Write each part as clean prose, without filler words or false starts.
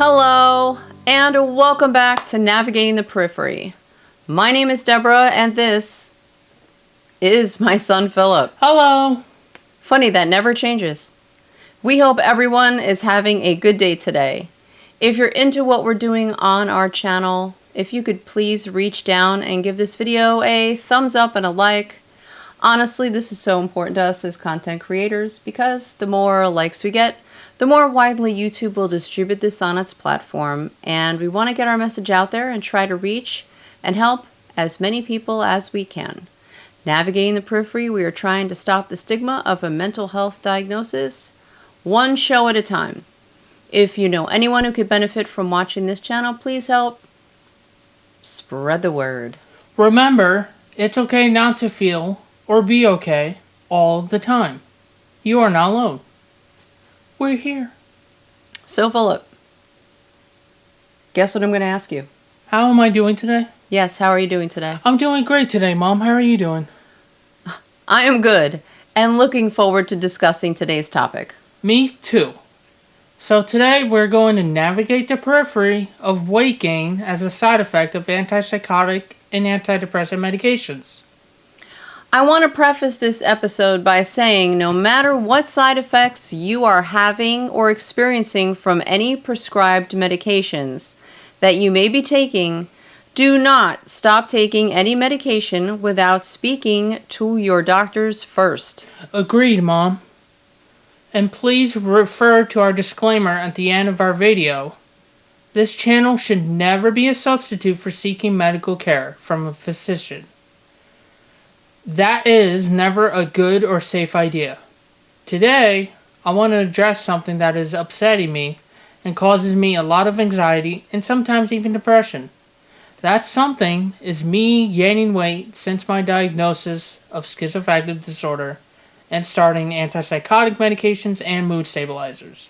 Hello, and welcome back to Navigating the Periphery. My name is Deborah, and this is my son Philip. Hello. Funny, that never changes. We hope everyone is having a good day today. If you're into what we're doing on our channel, if you could please reach down and give this video a thumbs up and a like. Honestly, this is so important to us as content creators because the more likes we get, the more widely YouTube will distribute this on its platform, and we want to get our message out there and try to reach and help as many people as we can. Navigating the Periphery, we are trying to stop the stigma of a mental health diagnosis, one show at a time. If you know anyone who could benefit from watching this channel, please help spread the word. Remember, it's okay not to feel or be okay all the time. You are not alone. We're here. So, Philip, guess what I'm going to ask you? How am I doing today? Yes, how are you doing today? I'm doing great today, Mom. How are you doing? I am good, and looking forward to discussing today's topic. Me too. So today we're going to navigate the periphery of weight gain as a side effect of antipsychotic and antidepressant medications. I want to preface this episode by saying no matter what side effects you are having or experiencing from any prescribed medications that you may be taking, do not stop taking any medication without speaking to your doctors first. Agreed, Mom. And please refer to our disclaimer at the end of our video. This channel should never be a substitute for seeking medical care from a physician. That is never a good or safe idea. Today, I want to address something that is upsetting me and causes me a lot of anxiety and sometimes even depression. That something is me gaining weight since my diagnosis of schizoaffective disorder and starting antipsychotic medications and mood stabilizers.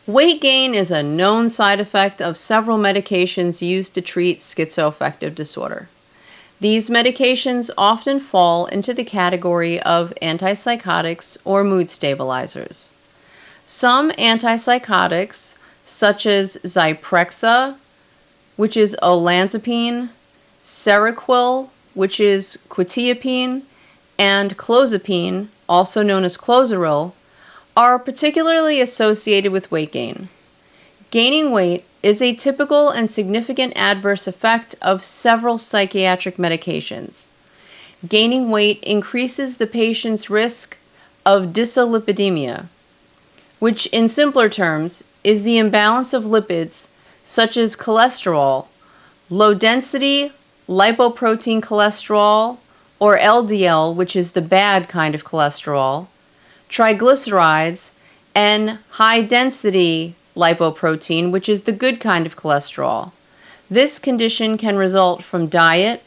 Weight gain is a known side effect of several medications used to treat schizoaffective disorder. These medications often fall into the category of antipsychotics or mood stabilizers. Some antipsychotics, such as Zyprexa, which is olanzapine, Seroquel, which is quetiapine, and clozapine, also known as Clozaril, are particularly associated with weight gain. Gaining weight is a typical and significant adverse effect of several psychiatric medications. Gaining weight increases the patient's risk of dyslipidemia, which in simpler terms is the imbalance of lipids such as cholesterol, low-density lipoprotein cholesterol, or LDL, which is the bad kind of cholesterol, triglycerides, and high-density lipoprotein, which is the good kind of cholesterol. This condition can result from diet,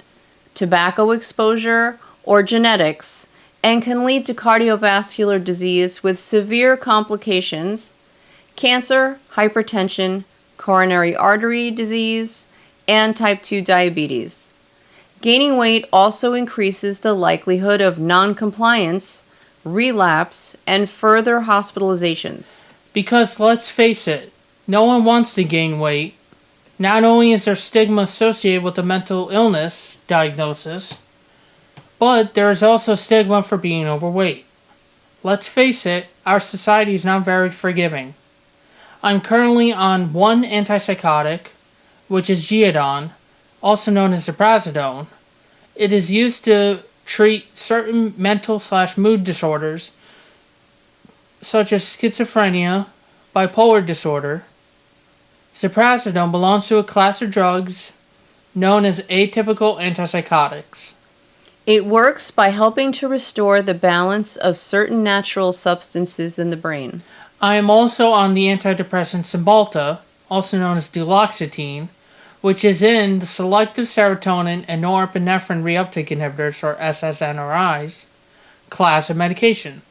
tobacco exposure, or genetics, and can lead to cardiovascular disease with severe complications, cancer, hypertension, coronary artery disease, and type 2 diabetes. Gaining weight also increases the likelihood of non-compliance, relapse, and further hospitalizations. Because let's face it, no one wants to gain weight. Not only is there stigma associated with the mental illness diagnosis, but there is also stigma for being overweight. Let's face it, our society is not very forgiving. I'm currently on one antipsychotic, which is Geodon, also known as ziprasidone. It is used to treat certain mental/mood disorders such as schizophrenia, bipolar disorder. Ziprasidone belongs to a class of drugs known as atypical antipsychotics. It works by helping to restore the balance of certain natural substances in the brain. I am also on the antidepressant Cymbalta, also known as duloxetine, which is in the selective serotonin and norepinephrine reuptake inhibitors, or SSNRIs, class of medication.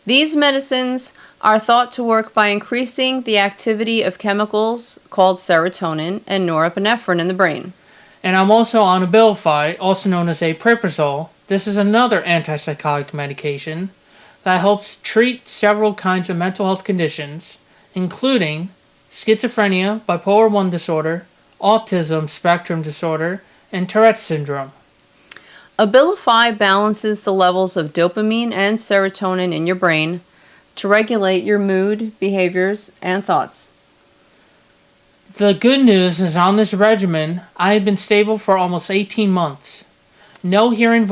These medicines are thought to work by increasing the activity of chemicals called serotonin and norepinephrine in the brain. And I'm also on Abilify, also known as aripiprazole. This is another antipsychotic medication that helps treat several kinds of mental health conditions, including schizophrenia, bipolar 1 disorder, autism spectrum disorder, and Tourette's syndrome. Abilify balances the levels of dopamine and serotonin in your brain to regulate your mood, behaviors, and thoughts. The good news is on this regimen, I have been stable for almost 18 months. No hearing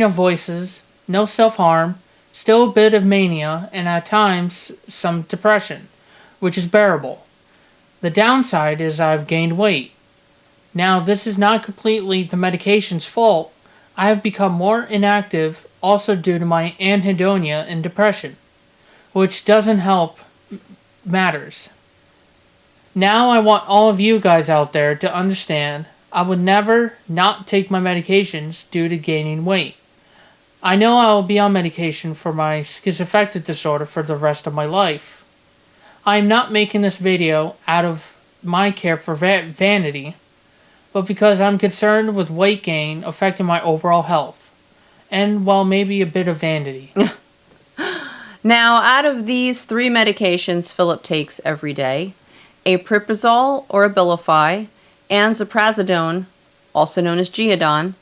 of voices, no self-harm, still a bit of mania, and at times some depression, which is bearable. The downside is I've gained weight. Now, this is not completely the medication's fault. I have become more inactive also due to my anhedonia and depression, which doesn't help matters. Now I want all of you guys out there to understand I would never not take my medications due to gaining weight. I know I will be on medication for my schizoaffective disorder for the rest of my life. I am not making this video out of my care for vanity, but because I'm concerned with weight gain affecting my overall health. And, well, maybe a bit of vanity. Now, out of these 3 medications Philip takes every day, apriprazole or Abilify and ziprasidone, also known as Geodon,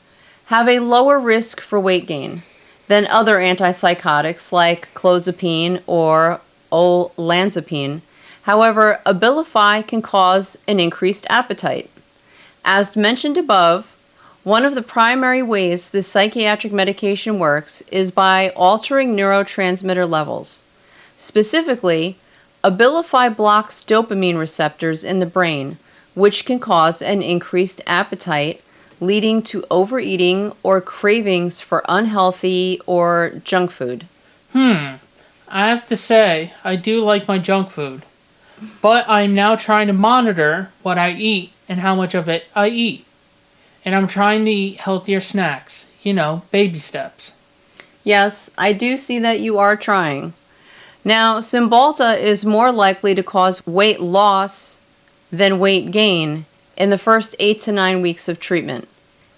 have a lower risk for weight gain than other antipsychotics like clozapine or olanzapine. However, Abilify can cause an increased appetite. As mentioned above, one of the primary ways this psychiatric medication works is by altering neurotransmitter levels. Specifically, Abilify blocks dopamine receptors in the brain, which can cause an increased appetite, leading to overeating or cravings for unhealthy or junk food. I have to say, I do like my junk food. But I'm now trying to monitor what I eat and how much of it I eat. And I'm trying to eat healthier snacks. Baby steps. Yes, I do see that you are trying. Now, Cymbalta is more likely to cause weight loss than weight gain in the first 8 to 9 weeks of treatment.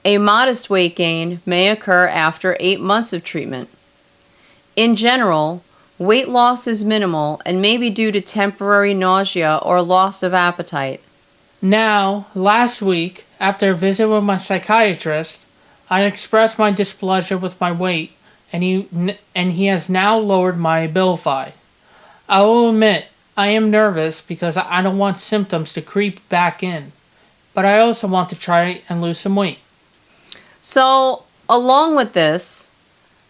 A modest weight gain may occur after 8 months of treatment. In general, weight loss is minimal and may be due to temporary nausea or loss of appetite. Now, last week, after a visit with my psychiatrist, I expressed my displeasure with my weight, and he has now lowered my Abilify. I will admit, I am nervous because I don't want symptoms to creep back in, but I also want to try and lose some weight. So, along with this,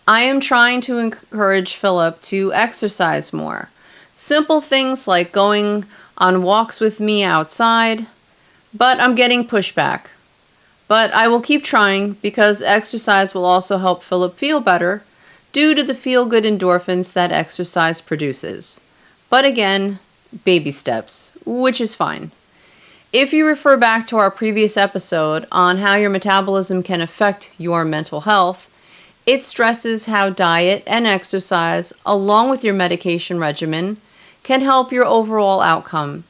I am trying to encourage Philip to exercise more. Simple things like going on walks with me outside, but I'm getting pushback. But I will keep trying because exercise will also help Philip feel better due to the feel-good endorphins that exercise produces. But again, baby steps, which is fine. If you refer back to our previous episode on how your metabolism can affect your mental health, it stresses how diet and exercise, along with your medication regimen, can help your overall outcome.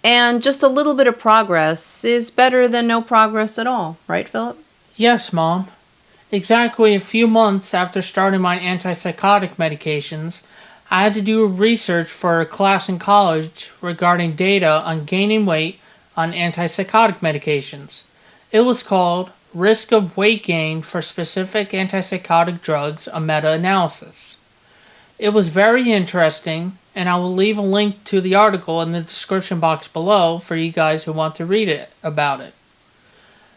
And just a little bit of progress is better than no progress at all, right, Philip? Yes, Mom. Exactly a few months after starting my antipsychotic medications, I had to do research for a class in college regarding data on gaining weight on antipsychotic medications. It was called Risk of Weight Gain for Specific Antipsychotic Drugs, a meta-analysis. It was very interesting, and I will leave a link to the article in the description box below for you guys who want to read about it.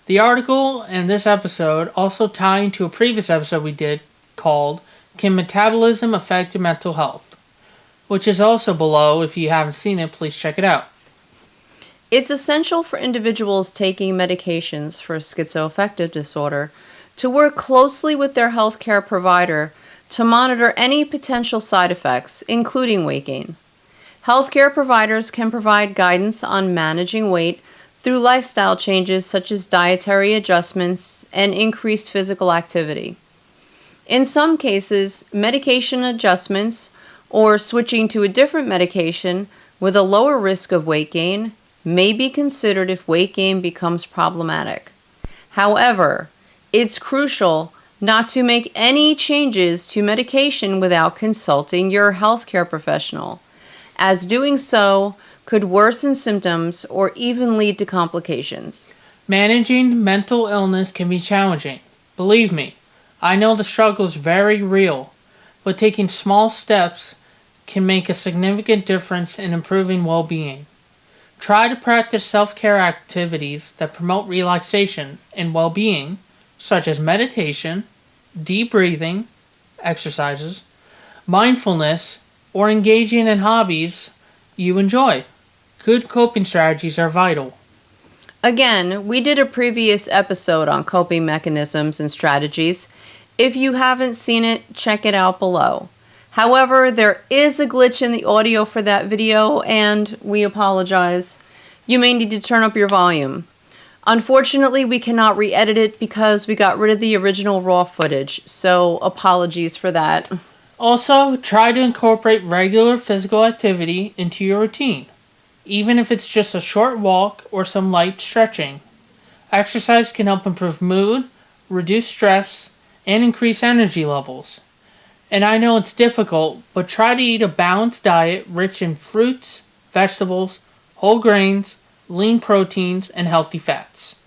The article and this episode also tie into a previous episode we did called Can Metabolism Affect Your Mental Health?, which is also below. If you haven't seen it, please check it out. It's essential for individuals taking medications for schizoaffective disorder to work closely with their healthcare provider to monitor any potential side effects, including weight gain. Healthcare providers can provide guidance on managing weight through lifestyle changes such as dietary adjustments and increased physical activity. In some cases, medication adjustments or switching to a different medication with a lower risk of weight gain may be considered if weight gain becomes problematic. However, it's crucial not to make any changes to medication without consulting your healthcare professional, as doing so could worsen symptoms or even lead to complications. Managing mental illness can be challenging. Believe me, I know the struggle is very real, but taking small steps can make a significant difference in improving well-being. Try to practice self-care activities that promote relaxation and well-being, such as meditation, deep breathing, exercises, mindfulness, or engaging in hobbies you enjoy. Good coping strategies are vital. Again, we did a previous episode on coping mechanisms and strategies. If you haven't seen it, check it out below. However, there is a glitch in the audio for that video, and we apologize. You may need to turn up your volume. Unfortunately, we cannot re-edit it because we got rid of the original raw footage, so apologies for that. Also, try to incorporate regular physical activity into your routine, even if it's just a short walk or some light stretching. Exercise can help improve mood, reduce stress, and increase energy levels. And I know it's difficult, but try to eat a balanced diet rich in fruits, vegetables, whole grains, lean proteins, and healthy fats.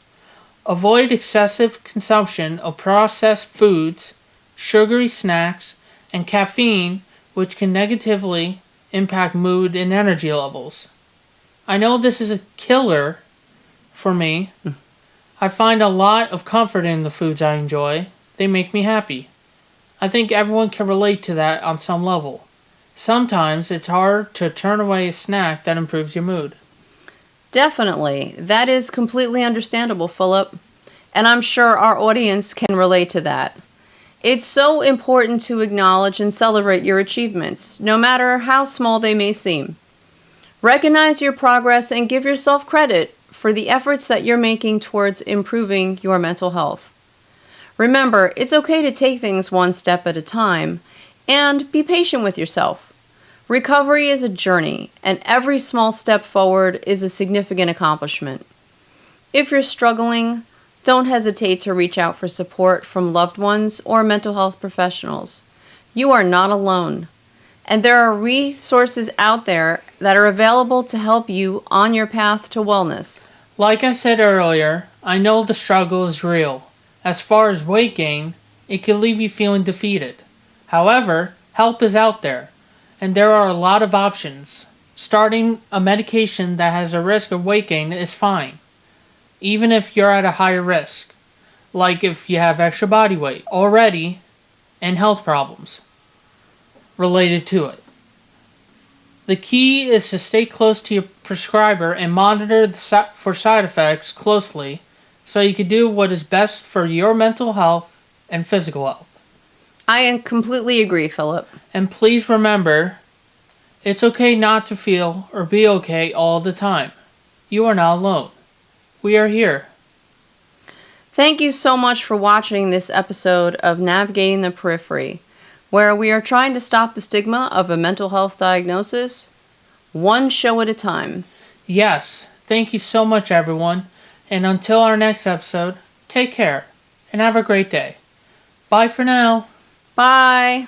Avoid excessive consumption of processed foods, sugary snacks, and caffeine, which can negatively impact mood and energy levels. I know this is a killer for me. I find a lot of comfort in the foods I enjoy. They make me happy. I think everyone can relate to that on some level. Sometimes it's hard to turn away a snack that improves your mood. Definitely. That is completely understandable, Philip. And I'm sure our audience can relate to that. It's so important to acknowledge and celebrate your achievements, no matter how small they may seem. Recognize your progress and give yourself credit for the efforts that you're making towards improving your mental health. Remember, it's okay to take things one step at a time and be patient with yourself. Recovery is a journey, and every small step forward is a significant accomplishment. If you're struggling, don't hesitate to reach out for support from loved ones or mental health professionals. You are not alone, and there are resources out there that are available to help you on your path to wellness. Like I said earlier, I know the struggle is real. As far as weight gain, it can leave you feeling defeated. However, help is out there, and there are a lot of options. Starting a medication that has a risk of weight gain is fine, even if you're at a higher risk, like if you have extra body weight already and health problems related to it. The key is to stay close to your prescriber and monitor for side effects closely so you can do what is best for your mental health and physical health. I completely agree, Philip. And please remember, it's okay not to feel or be okay all the time. You are not alone. We are here. Thank you so much for watching this episode of Navigating the Periphery, where we are trying to stop the stigma of a mental health diagnosis, one show at a time. Yes, thank you so much, everyone. And until our next episode, take care and have a great day. Bye for now. Bye.